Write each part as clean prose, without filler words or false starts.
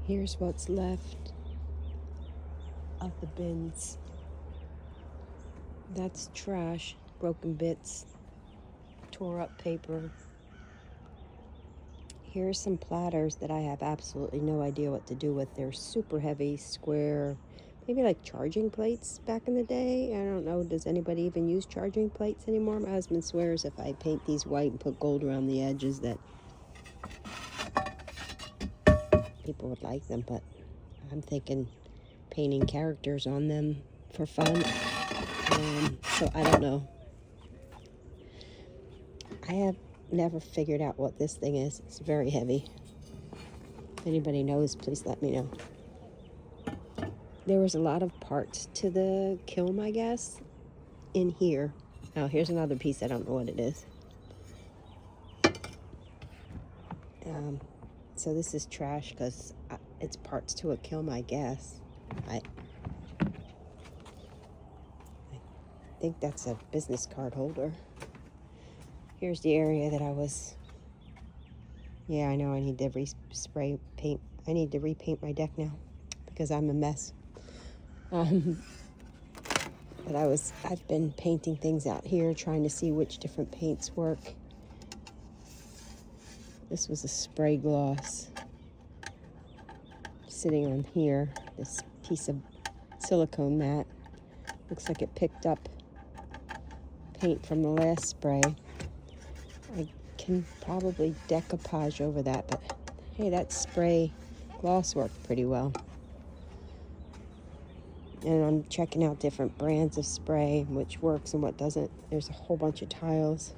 Here's what's left of the bins. That's trash, broken bits, tore up paper. Here's some platters that I have absolutely no idea what to do with. They're super heavy, square, maybe like charging plates back in the day. I don't know, does anybody even use charging plates anymore? My husband swears if I paint these white and put gold around the edges that people would like them, but I'm thinking painting characters on them for fun. So I don't know. I have never figured out what this thing is. It's very heavy. If anybody knows, please let me know. There was a lot of parts to the kiln, I guess, in here. Now, here's another piece. I don't know what it is. So this is trash because it's parts to a kiln, I guess. I think that's a business card holder. Here's the area that I was... Yeah, I know I need to spray paint. I need to repaint my deck now because I'm a mess. But I've been painting things out here, trying to see which different paints work. This was a spray gloss sitting on here. This piece of silicone mat. Looks like it picked up paint from the last spray. I can probably decoupage over that, but hey, that spray gloss worked pretty well. And I'm checking out different brands of spray, which works and what doesn't. There's a whole bunch of tiles.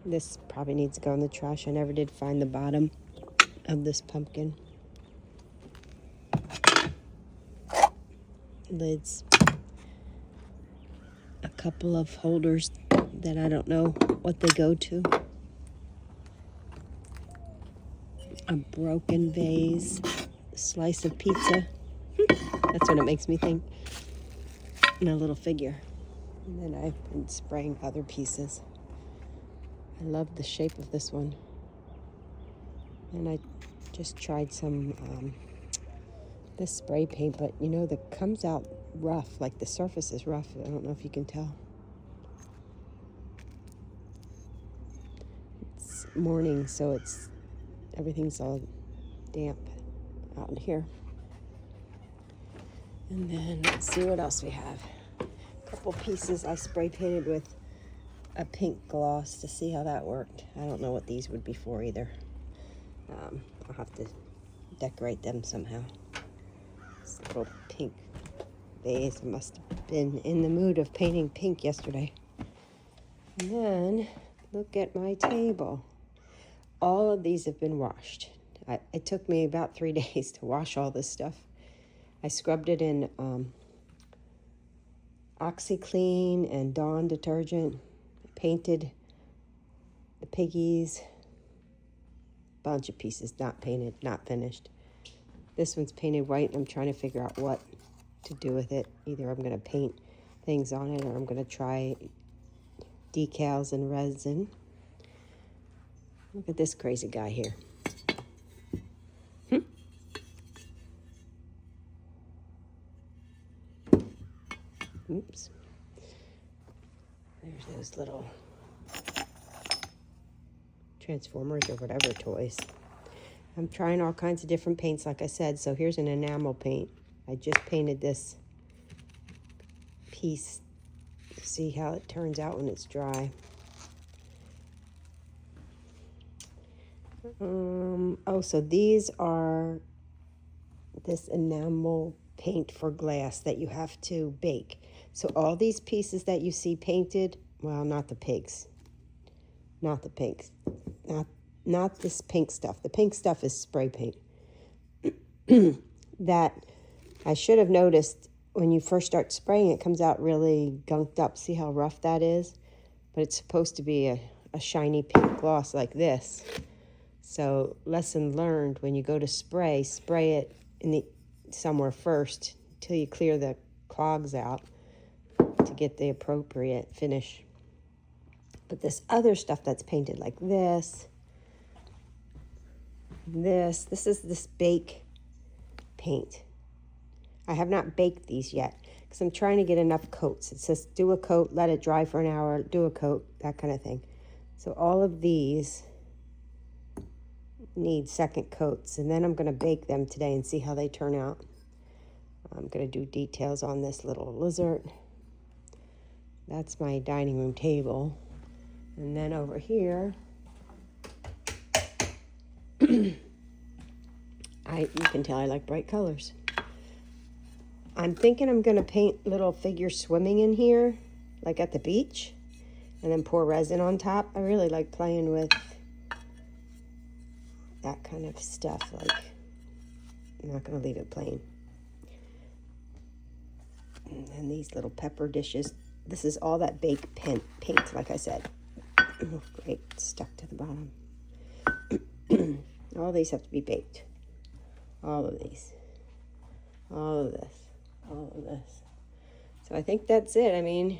This probably needs to go in the trash. I never did find the bottom of this pumpkin. Lids. A couple of holders that I don't know what they go to. A broken vase. A slice of pizza. That's what it makes me think. And a little figure. And then I've been spraying other pieces. I love the shape of this one. And I just tried some this spray paint, but you know, that comes out rough, like the surface is rough. I don't know if you can tell. It's morning, so everything's all damp out in here. And then let's see what else we have. A couple pieces I spray painted with a pink gloss to see how that worked. I don't know what these would be for either. I'll have to decorate them somehow. This little pink vase must have been in the mood of painting pink yesterday. And then look at my table. All of these have been washed. It took me about 3 days to wash all this stuff. I scrubbed it in OxiClean and Dawn detergent. Painted the piggies. Bunch of pieces not painted, not finished. This one's painted white, and I'm trying to figure out what to do with it. Either I'm going to paint things on it, or I'm going to try decals and resin. Look at this crazy guy here. Oops. There's those little Transformers or whatever toys. I'm trying all kinds of different paints, like I said. So here's an enamel paint. I just painted this piece to see how it turns out when it's dry. So these are this enamel paint for glass that you have to bake. So all these pieces that you see painted, well, not the pigs. Not the pinks. Not this pink stuff. The pink stuff is spray paint. That I should have noticed when you first start spraying, it comes out really gunked up. See how rough that is? But it's supposed to be a shiny pink gloss like this. So lesson learned, when you go to spray it somewhere first till you clear the clogs out to get the appropriate finish. But this other stuff that's painted like this, This is this bake paint. I have not baked these yet because I'm trying to get enough coats. It says do a coat, let it dry for an hour, do a coat, that kind of thing. So all of these need second coats, and then I'm going to bake them today and see how they turn out. I'm going to do details on this little lizard. That's my dining room table. And then over here, you can tell I like bright colors. I'm thinking I'm going to paint little figures swimming in here, like at the beach, and then pour resin on top. I really like playing with that kind of stuff. Like, I'm not going to leave it plain. And these little pepper dishes. This is all that baked paint, like I said. Oh, great, stuck to the bottom. All these have to be baked. All of these. All of this. All of this. So I think that's it. I mean,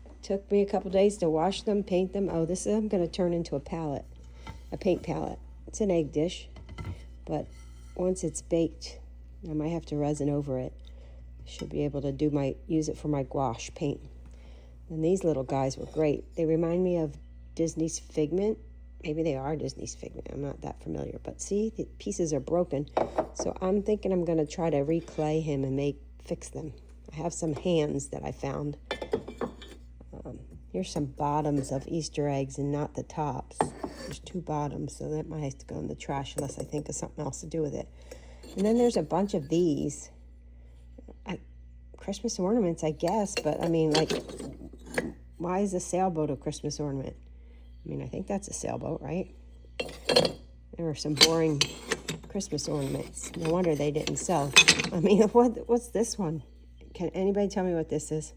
it took me a couple days to wash them, paint them. Oh, this I'm going to turn into a palette, a paint palette. It's an egg dish, but once it's baked, I might have to resin over it. Should be able to use it for my gouache paint. And these little guys were great. They remind me of Disney's Figment. Maybe they are Disney's Figment. I'm not that familiar. But see, the pieces are broken. So I'm thinking I'm going to try to reclay him and fix them. I have some hands that I found. Here's some bottoms of Easter eggs and not the tops. There's 2 bottoms, so that might have to go in the trash unless I think of something else to do with it. And then there's a bunch of these. Christmas ornaments, I guess. But, I mean, like, why is a sailboat a Christmas ornament? I mean, I think that's a sailboat, right? There were some boring Christmas ornaments. No wonder they didn't sell. I mean, what's this one? Can anybody tell me what this is?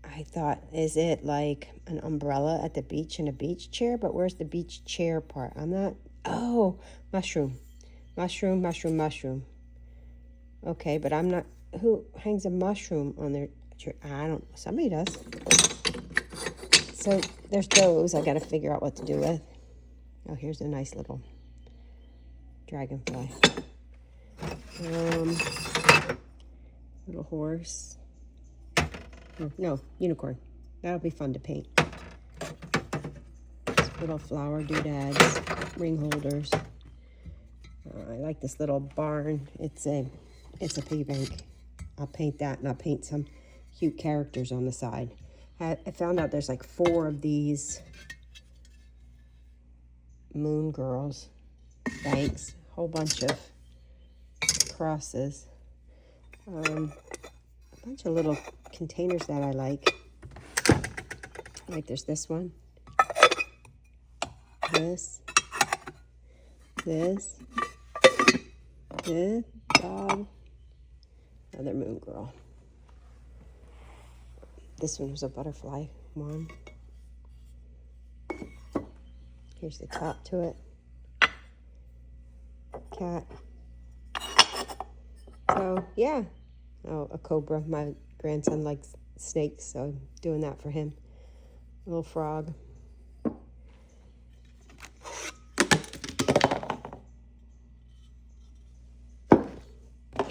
I thought, is it like an umbrella at the beach and a beach chair? But where's the beach chair part? I'm not... Oh, mushroom. Mushroom, mushroom, mushroom. Okay, but I'm not... Who hangs a mushroom on their chair? I don't... Somebody does. So there's those I got to figure out what to do with. Oh, here's a nice little dragonfly. Little horse. Oh, no, unicorn. That'll be fun to paint. Little flower doodads, ring holders. I like this little barn. It's a piggy bank. I'll paint that, and I'll paint some cute characters on the side. I found out there's like 4 of these moon girls, banks, a whole bunch of crosses, a bunch of little containers that I like. Like there's this one, this, dog, another moon girl. This one was a butterfly one. Here's the top to it. Cat. So, yeah. Oh, a cobra. My grandson likes snakes, so I'm doing that for him. A little frog.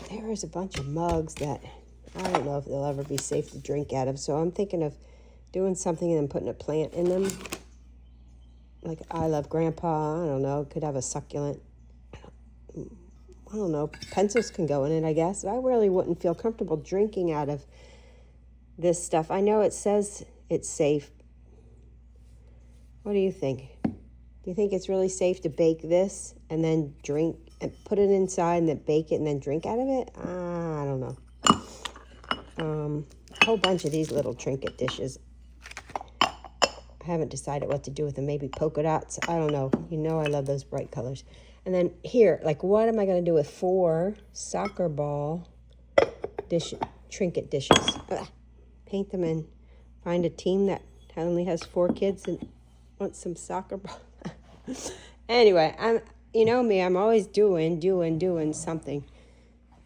There is a bunch of mugs that I don't know if they'll ever be safe to drink out of, so I'm thinking of doing something and then putting a plant in them. Like I Love Grandpa, I don't know, could have a succulent. I don't know, pencils can go in it, I guess. I really wouldn't feel comfortable drinking out of this stuff. I know it says it's safe. What do you think? Do you think it's really safe to bake this and then drink and put it inside and then bake it and then drink out of it? I don't know. A whole bunch of these little trinket dishes. I haven't decided what to do with them. Maybe polka dots. I don't know. You know I love those bright colors. And then here, like what am I going to do with 4 soccer ball trinket dishes? Ugh. Paint them in. Find a team that only has 4 kids and wants some soccer ball. Anyway, you know me, I'm always doing something.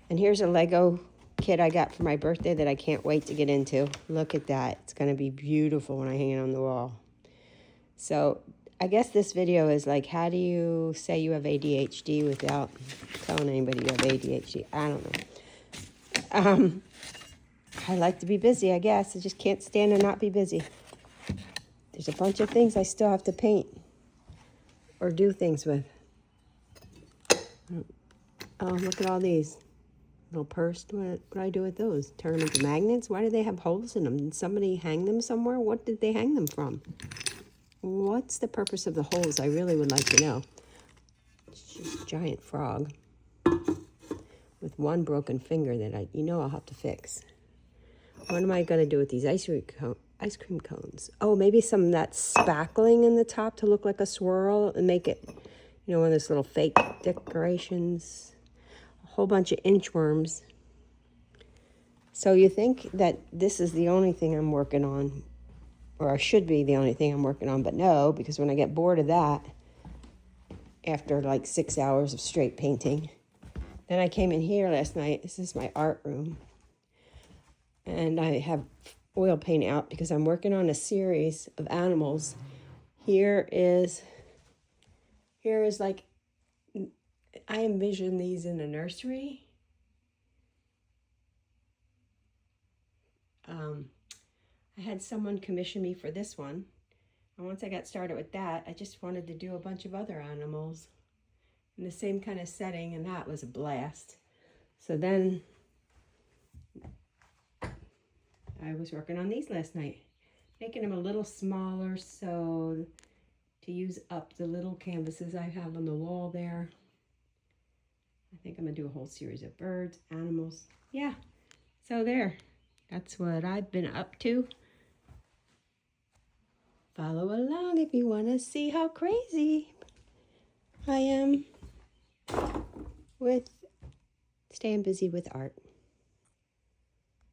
And here's a Lego kit I got for my birthday that I can't wait to get into. Look at that. It's going to be beautiful when I hang it on the wall. So I guess this video is like, how do you say you have ADHD without telling anybody you have ADHD? I don't know. I like to be busy, I guess. I just can't stand to not be busy. There's a bunch of things I still have to paint or do things with. Oh, look at all these. Little pursed. What do I do with those? Turn them into magnets? Why do they have holes in them? Did somebody hang them somewhere? What did they hang them from? What's the purpose of the holes? I really would like to know. It's just a giant frog with one broken finger that I'll have to fix. What am I going to do with these ice cream cones? Oh, maybe some of that spackling in the top to look like a swirl and make it, one of those little fake decorations. A whole bunch of inchworms. So you think that this is the only thing I'm working on, or should be the only thing I'm working on, but no, because when I get bored of that, after like 6 hours of straight painting, then I came in here last night. This is my art room. And I have oil paint out because I'm working on a series of animals. Here is like, I envision these in a nursery. I had someone commission me for this one. And once I got started with that, I just wanted to do a bunch of other animals in the same kind of setting, and that was a blast. So then I was working on these last night, making them a little smaller so to use up the little canvases I have on the wall there. I think I'm going to do a whole series of birds, animals. Yeah, so there. That's what I've been up to. Follow along if you want to see how crazy I am with staying busy with art.